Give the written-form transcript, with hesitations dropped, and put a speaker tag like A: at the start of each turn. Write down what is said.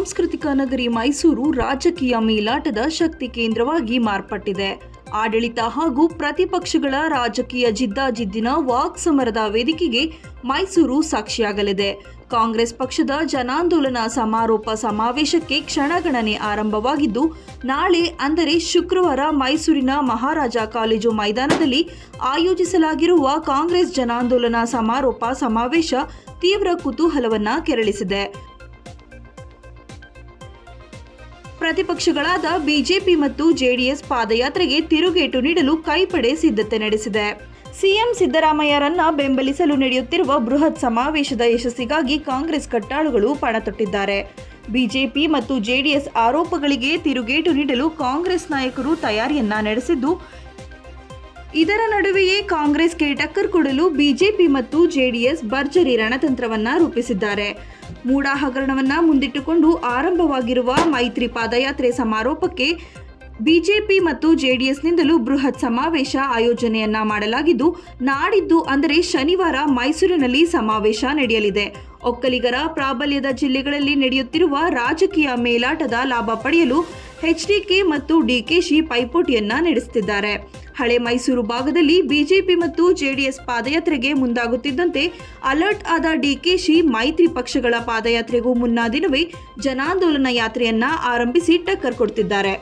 A: ಸಾಂಸ್ಕೃತಿಕ ನಗರಿ ಮೈಸೂರು ರಾಜಕೀಯ ಮೇಲಾಟದ ಶಕ್ತಿ ಕೇಂದ್ರವಾಗಿ ಮಾರ್ಪಟ್ಟಿದೆ. ಆಡಳಿತ ಹಾಗೂ ಪ್ರತಿಪಕ್ಷಗಳ ರಾಜಕೀಯ ಜಿದ್ದಾಜಿದ್ದಿನ ವಾಕ್ಸಮರದ ವೇದಿಕೆಗೆ ಮೈಸೂರು ಸಾಕ್ಷಿಯಾಗಲಿದೆ. ಕಾಂಗ್ರೆಸ್ ಪಕ್ಷದ ಜನಾಂದೋಲನ ಸಮಾರೋಪ ಸಮಾವೇಶಕ್ಕೆ ಕ್ಷಣಗಣನೆ ಆರಂಭವಾಗಿದ್ದು, ನಾಳೆ ಅಂದರೆ ಶುಕ್ರವಾರ ಮೈಸೂರಿನ ಮಹಾರಾಜ ಕಾಲೇಜು ಮೈದಾನದಲ್ಲಿ ಆಯೋಜಿಸಲಾಗಿರುವ ಕಾಂಗ್ರೆಸ್ ಜನಾಂದೋಲನ ಸಮಾರೋಪ ಸಮಾವೇಶ ತೀವ್ರ ಕುತೂಹಲವನ್ನ ಕೆರಳಿಸಿದೆ. ಪ್ರತಿಪಕ್ಷಗಳಾದ ಬಿಜೆಪಿ ಮತ್ತು ಜೆಡಿಎಸ್ ಪಾದಯಾತ್ರೆಗೆ ತಿರುಗೇಟು ನೀಡಲು ಕೈಪಡೆ ಸಿದ್ಧತೆ ನಡೆಸಿದೆ. ಸಿಎಂ ಸಿದ್ದರಾಮಯ್ಯರನ್ನ ಬೆಂಬಲಿಸಲು ನಡೆಯುತ್ತಿರುವ ಬೃಹತ್ ಸಮಾವೇಶದ ಯಶಸ್ಸಿಗಾಗಿ ಕಾಂಗ್ರೆಸ್ ಕಟ್ಟಾಳುಗಳು ಪಣ ತೊಟ್ಟಿದ್ದಾರೆ. ಬಿಜೆಪಿ ಮತ್ತು ಜೆಡಿಎಸ್ ಆರೋಪಗಳಿಗೆ ತಿರುಗೇಟು ನೀಡಲು ಕಾಂಗ್ರೆಸ್ ನಾಯಕರು ತಯಾರಿಯನ್ನ ನಡೆಸಿದ್ದು, ಇದರ ನಡುವೆಯೇ ಕಾಂಗ್ರೆಸ್ಗೆ ಟಕ್ಕರ್ ಕೊಡಲು ಬಿಜೆಪಿ ಮತ್ತು ಜೆಡಿಎಸ್ ಭರ್ಜರಿ ರಣತಂತ್ರವನ್ನ ರೂಪಿಸಿದ್ದಾರೆ. ಮೂಡಾ ಹಗರಣವನ್ನ ಮುಂದಿಟ್ಟುಕೊಂಡು ಆರಂಭವಾಗಿರುವ ಮೈತ್ರಿ ಪಾದಯಾತ್ರೆ ಸಮಾರೋಪಕ್ಕೆ ಬಿಜೆಪಿ ಮತ್ತು ಜೆಡಿಎಸ್ನಿಂದಲೂ ಬೃಹತ್ ಸಮಾವೇಶ ಆಯೋಜನೆಯನ್ನ ಮಾಡಲಾಗಿದ್ದು, ನಾಡಿದ್ದು ಅಂದರೆ ಶನಿವಾರ ಮೈಸೂರಿನಲ್ಲಿ ಸಮಾವೇಶ ನಡೆಯಲಿದೆ. ಒಕ್ಕಲಿಗರ ಪ್ರಾಬಲ್ಯದ ಜಿಲ್ಲೆಗಳಲ್ಲಿ ನಡೆಯುತ್ತಿರುವ ರಾಜಕೀಯ ಮೇಲಾಟದ ಲಾಭ ಪಡೆಯಲು ಎಚ್ಡಿಕೆ ಮತ್ತು ಡಿಕೆಶಿ ಪೈಪೋಟಿಯನ್ನ ನಡೆಸುತ್ತಿದ್ದಾರೆ. ಹಳೆ ಮೈಸೂರು ಭಾಗದಲ್ಲಿ ಬಿಜೆಪಿ ಮತ್ತು ಜೆಡಿಎಸ್ ಪಾದಯಾತ್ರೆಗೆ ಮುಂದಾಗುತ್ತಿದ್ದಂತೆ ಅಲರ್ಟ್ ಆದ ಡಿಕೆಶಿ ಮೈತ್ರಿ ಪಕ್ಷಗಳ ಪಾದಯಾತ್ರೆಗೂ ಮುನ್ನಾ ದಿನವೇ ಜನಾಂದೋಲನ ಯಾತ್ರೆಯನ್ನ ಆರಂಭಿಸಿ ಟಕ್ಕರ್ ಕೊಡ್ತಿದ್ದಾರೆ.